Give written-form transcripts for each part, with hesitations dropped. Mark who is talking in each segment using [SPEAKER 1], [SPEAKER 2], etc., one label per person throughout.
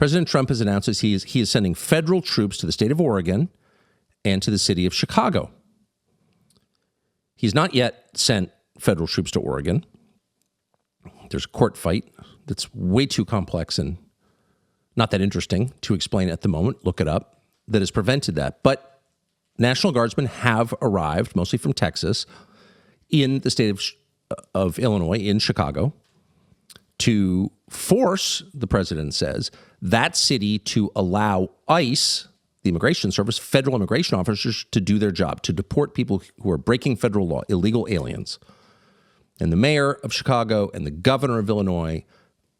[SPEAKER 1] President Trump has announced that he is sending federal troops to the state of Oregon and to the city of Chicago. He's not yet sent federal troops to Oregon. There's a court fight that's way too complex and not that interesting to explain at the moment. Look it up. That has prevented that. But National Guardsmen have arrived, mostly from Texas, in the state of Illinois, in Chicago, to force, the president says, that city to allow ICE, the Immigration Service, federal immigration officers, to do their job, to deport people who are breaking federal law, illegal aliens. And the mayor of Chicago and the governor of Illinois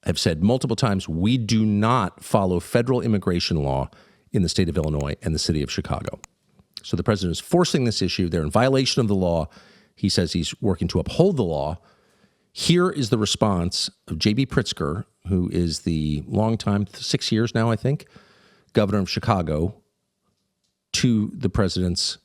[SPEAKER 1] have said multiple times, we do not follow federal immigration law in the state of Illinois and the city of Chicago. So the president is forcing this issue. They're in violation of the law. He says he's working to uphold the law. Here is the response of J.B. Pritzker, who is the longtime, 6 years now, I think, governor of Chicago, to the president's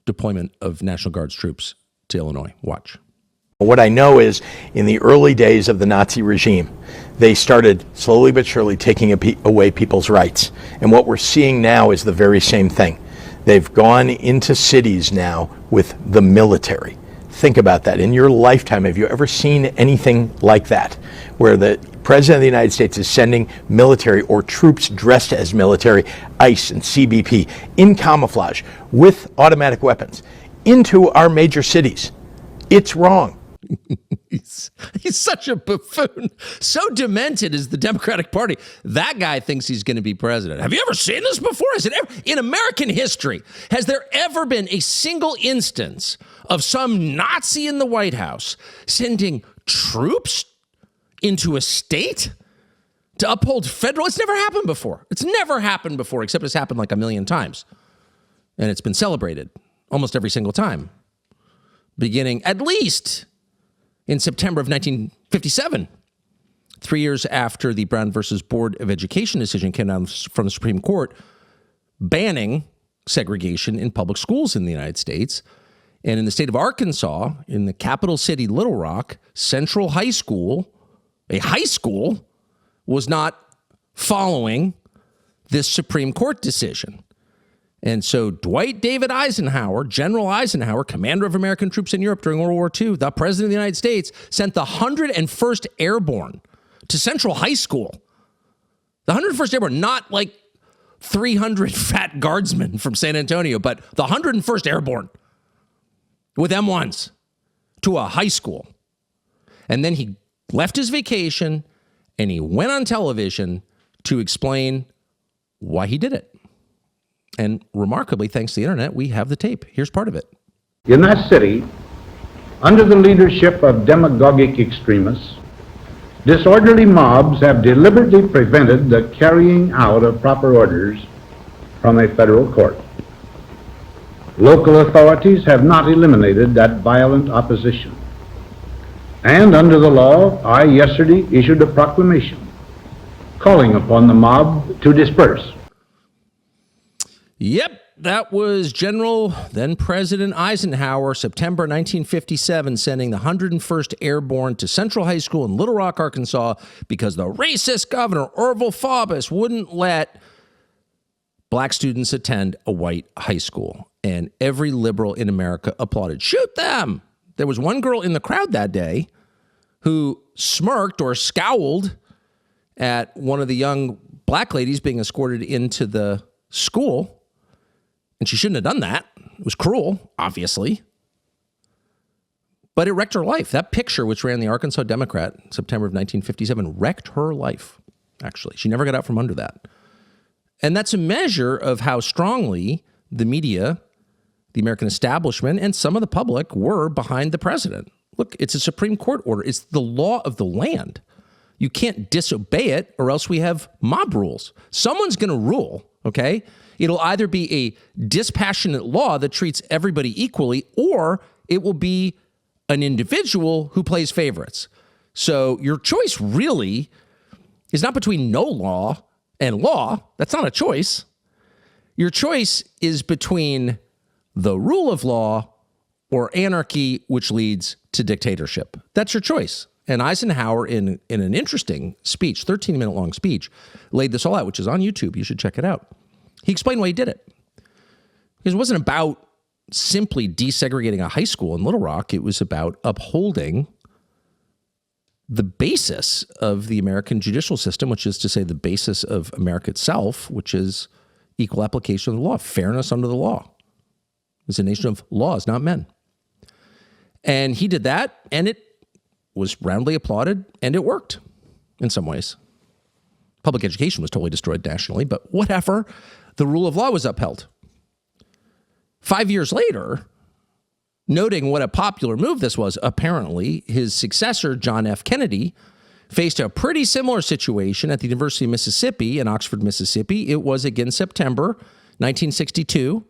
[SPEAKER 1] deployment of National Guards troops to Illinois. Watch.
[SPEAKER 2] What I know is in the early days of the Nazi regime, they started slowly but surely taking away people's rights. And what we're seeing now is the very same thing. They've gone into cities now with the military. Think about that. In your lifetime, have you ever seen anything like that, where the President of the United States is sending military or troops dressed as military, ICE and CBP, in camouflage with automatic weapons into our major cities? It's wrong.
[SPEAKER 1] He's such a buffoon. So demented is the Democratic Party. That guy thinks he's going to be president. Have you ever seen this before? Has it ever, in American history, has there ever been a single instance of some Nazi in the White House sending troops into a state to uphold federal? It's never happened before. It's never happened before, except it's happened like a million times. And it's been celebrated almost every single time, beginning at least in September of 1957, 3 years after the Brown versus Board of Education decision came down from the Supreme Court, banning segregation in public schools in the United States. And in the state of Arkansas, in the capital city, Little Rock, Central High School, a high school, was not following this Supreme Court decision. And so Dwight David Eisenhower, General Eisenhower, commander of American troops in Europe during World War II, the president of the United States, sent the 101st Airborne to Central High School. The 101st Airborne, not like 300 fat guardsmen from San Antonio, but the 101st Airborne with M1s to a high school. And then he left his vacation and he went on television to explain why he did it. And remarkably, thanks to the internet, we have the tape. Here's part of it.
[SPEAKER 3] In that city, under the leadership of demagogic extremists, disorderly mobs have deliberately prevented the carrying out of proper orders from a federal court. Local authorities have not eliminated that violent opposition. And under the law, I yesterday issued a proclamation calling upon the mob to disperse.
[SPEAKER 1] Yep, that was General, then President Eisenhower, September 1957, sending the 101st Airborne to Central High School in Little Rock, Arkansas, because the racist governor, Orville Faubus, wouldn't let black students attend a white high school. And every liberal in America applauded. Shoot them! There was one girl in the crowd that day who smirked or scowled at one of the young black ladies being escorted into the school. And she shouldn't have done that. It was cruel, obviously. But it wrecked her life. That picture, which ran the Arkansas Democrat in September of 1957, wrecked her life, actually. She never got out from under that. And that's a measure of how strongly the media, the American establishment, and some of the public were behind the president. Look, it's a Supreme Court order. It's the law of the land. You can't disobey it, or else we have mob rules. Someone's going to rule, okay? It'll either be a dispassionate law that treats everybody equally, or it will be an individual who plays favorites. So your choice really is not between no law and law. That's not a choice. Your choice is between the rule of law or anarchy, which leads to dictatorship. That's your choice. And Eisenhower, in an interesting speech, 13-minute long speech, laid this all out, which is on YouTube. You should check it out. He explained why he did it. Because it wasn't about simply desegregating a high school in Little Rock. It was about upholding the basis of the American judicial system, which is to say the basis of America itself, which is equal application of the law, fairness under the law. It's a nation of laws, not men. And he did that, and it was roundly applauded, and it worked in some ways. Public education was totally destroyed nationally, but whatever. The rule of law was upheld. 5 years later, noting what a popular move this was, apparently, his successor, John F. Kennedy, faced a pretty similar situation at the University of Mississippi in Oxford, Mississippi. It was again September 1962,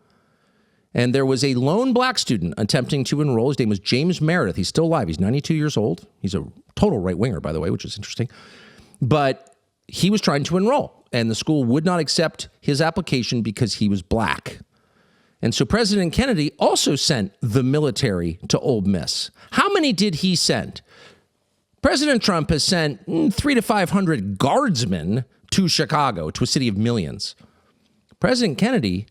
[SPEAKER 1] and there was a lone black student attempting to enroll. His name was James Meredith. He's still alive. He's 92 years old. He's a total right-winger, by the way, which is interesting. But he was trying to enroll, and the school would not accept his application because he was black. And so President Kennedy also sent the military to Ole Miss. How many did he send? President Trump has sent 300 to 500 guardsmen to Chicago, to a city of millions. President Kennedy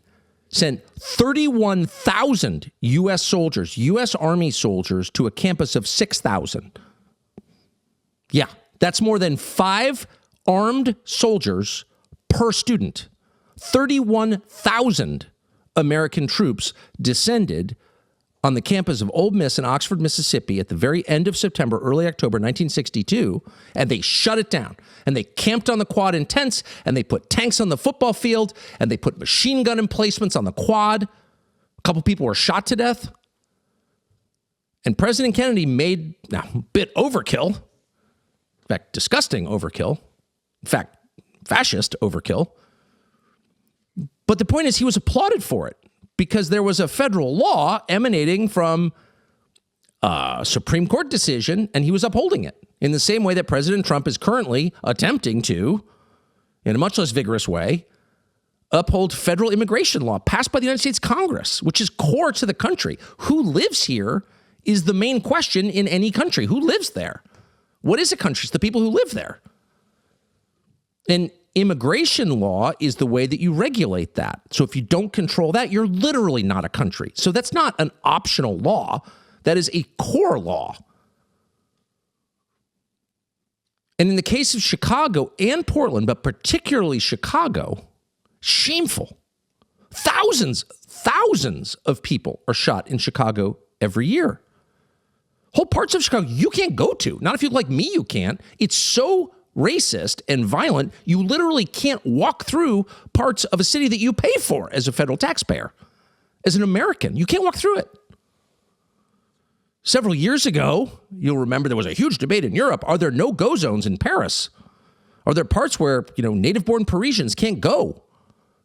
[SPEAKER 1] sent 31,000 U.S. soldiers, U.S. Army soldiers, to a campus of 6,000. Yeah, that's more than 5 armed soldiers per student. 31,000 American troops descended on the campus of Ole Miss in Oxford, Mississippi at the very end of September, early October 1962, and they shut it down. And they camped on the quad in tents, and they put tanks on the football field, and they put machine gun emplacements on the quad. A couple people were shot to death. And President Kennedy made, now, a bit overkill, in fact, disgusting overkill, in fact, fascist overkill. But the point is, he was applauded for it because there was a federal law emanating from a Supreme Court decision, and he was upholding it in the same way that President Trump is currently attempting to, in a much less vigorous way, uphold federal immigration law passed by the United States Congress, which is core to the country. Who lives here is the main question in any country. Who lives there? What is a country? It's the people who live there. And immigration law is the way that you regulate that. So if you don't control that, you're literally not a country. So that's not an optional law. That is a core law. And in the case of Chicago and Portland, but particularly Chicago, shameful. Thousands of people are shot in Chicago every year. Whole parts of Chicago you can't go to. Not if you like me, you can't. It's so racist and violent, you literally can't walk through parts of a city that you pay for as a federal taxpayer. As an American, you can't walk through it. Several years ago, you'll remember there was a huge debate in Europe. Are there no-go zones in Paris? Are there parts where, native-born Parisians can't go?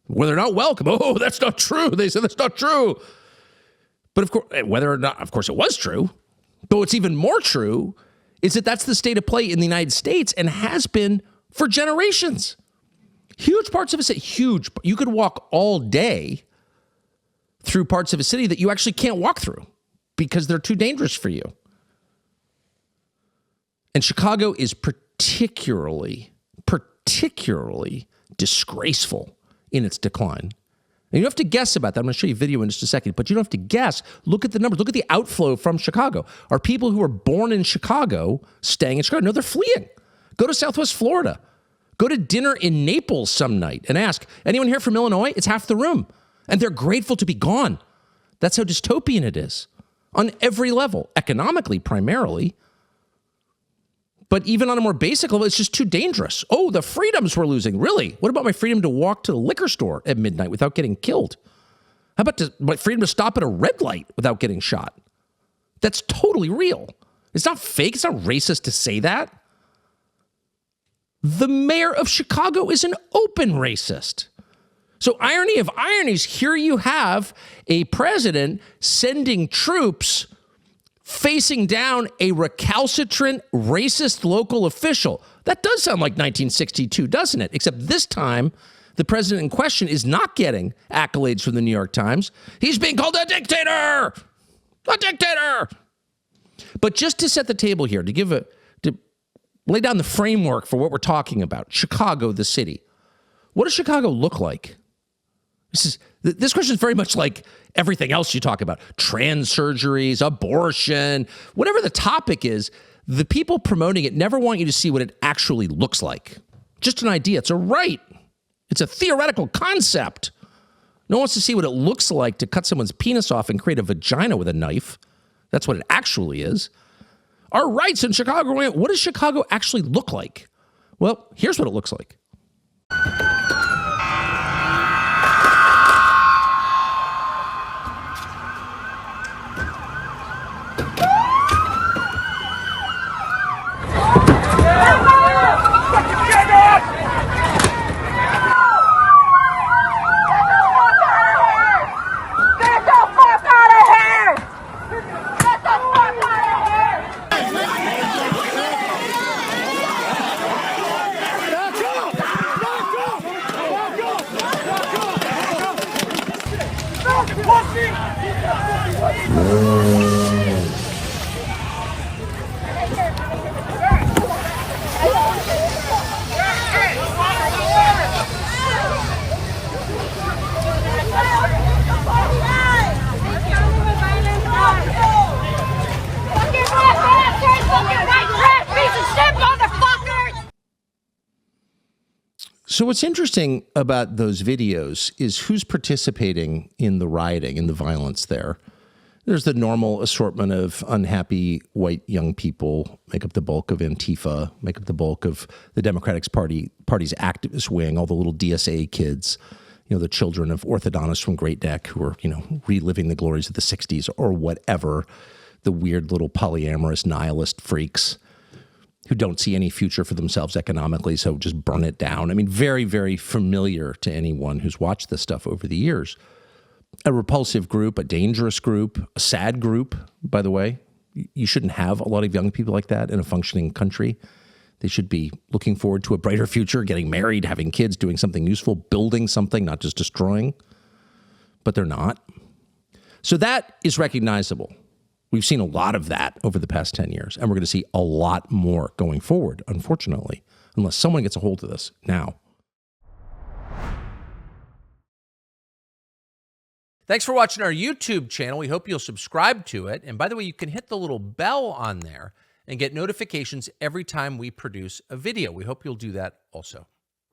[SPEAKER 1] Where they're not welcome? Oh, that's not true. They said that's not true. But of course, whether or not, of course, it was true. But what's even more true is that that's the state of play in the United States and has been for generations. Huge parts of a city, huge. You could walk all day through parts of a city that you actually can't walk through because they're too dangerous for you. And Chicago is particularly disgraceful in its decline. And you don't have to guess about that. I'm going to show you a video in just a second, but you don't have to guess. Look at the numbers. Look at the outflow from Chicago. Are people who are born in Chicago staying in Chicago? No, they're fleeing. Go to Southwest Florida. Go to dinner in Naples some night and ask, anyone here from Illinois? It's half the room. And they're grateful to be gone. That's how dystopian it is on every level, economically primarily. But even on a more basic level, it's just too dangerous. Oh, the freedoms we're losing. Really? What about my freedom to walk to the liquor store at midnight without getting killed? How about my freedom to stop at a red light without getting shot? That's totally real. It's not fake. It's not racist to say that. The mayor of Chicago is an open racist. So irony of ironies, here you have a president sending troops facing down a recalcitrant, racist local official. That does sound like 1962, doesn't it? Except this time, the president in question is not getting accolades from the New York Times. He's being called a dictator! A dictator! But just to set the table here, to lay down the framework for what we're talking about. Chicago, the city. What does Chicago look like? This question is very much like everything else you talk about. Trans surgeries, abortion, whatever the topic is, the people promoting it never want you to see what it actually looks like. Just an idea. It's a right. It's a theoretical concept. No one wants to see what it looks like to cut someone's penis off and create a vagina with a knife. That's what it actually is. Our rights in Chicago, what does Chicago actually look like? Well, here's what it looks like. So what's interesting about those videos is who's participating in the rioting and the violence there. There's the normal assortment of unhappy white young people, make up the bulk of Antifa, make up the bulk of the Democratic Party's activist wing, all the little DSA kids, the children of orthodontists from Great Neck who are, reliving the glories of the 60s or whatever, the weird little polyamorous nihilist freaks who don't see any future for themselves economically, so just burn it down. I mean, very, very familiar to anyone who's watched this stuff over the years. A repulsive group, a dangerous group, a sad group, by the way. You shouldn't have a lot of young people like that in a functioning country. They should be looking forward to a brighter future, getting married, having kids, doing something useful, building something, not just destroying. But they're not. So that is recognizable. We've seen a lot of that over the past 10 years, and we're going to see a lot more going forward, unfortunately, unless someone gets a hold of this now. Thanks for watching our YouTube channel. We hope you'll subscribe to it. And by the way, you can hit the little bell on there and get notifications every time we produce a video. We hope you'll do that also.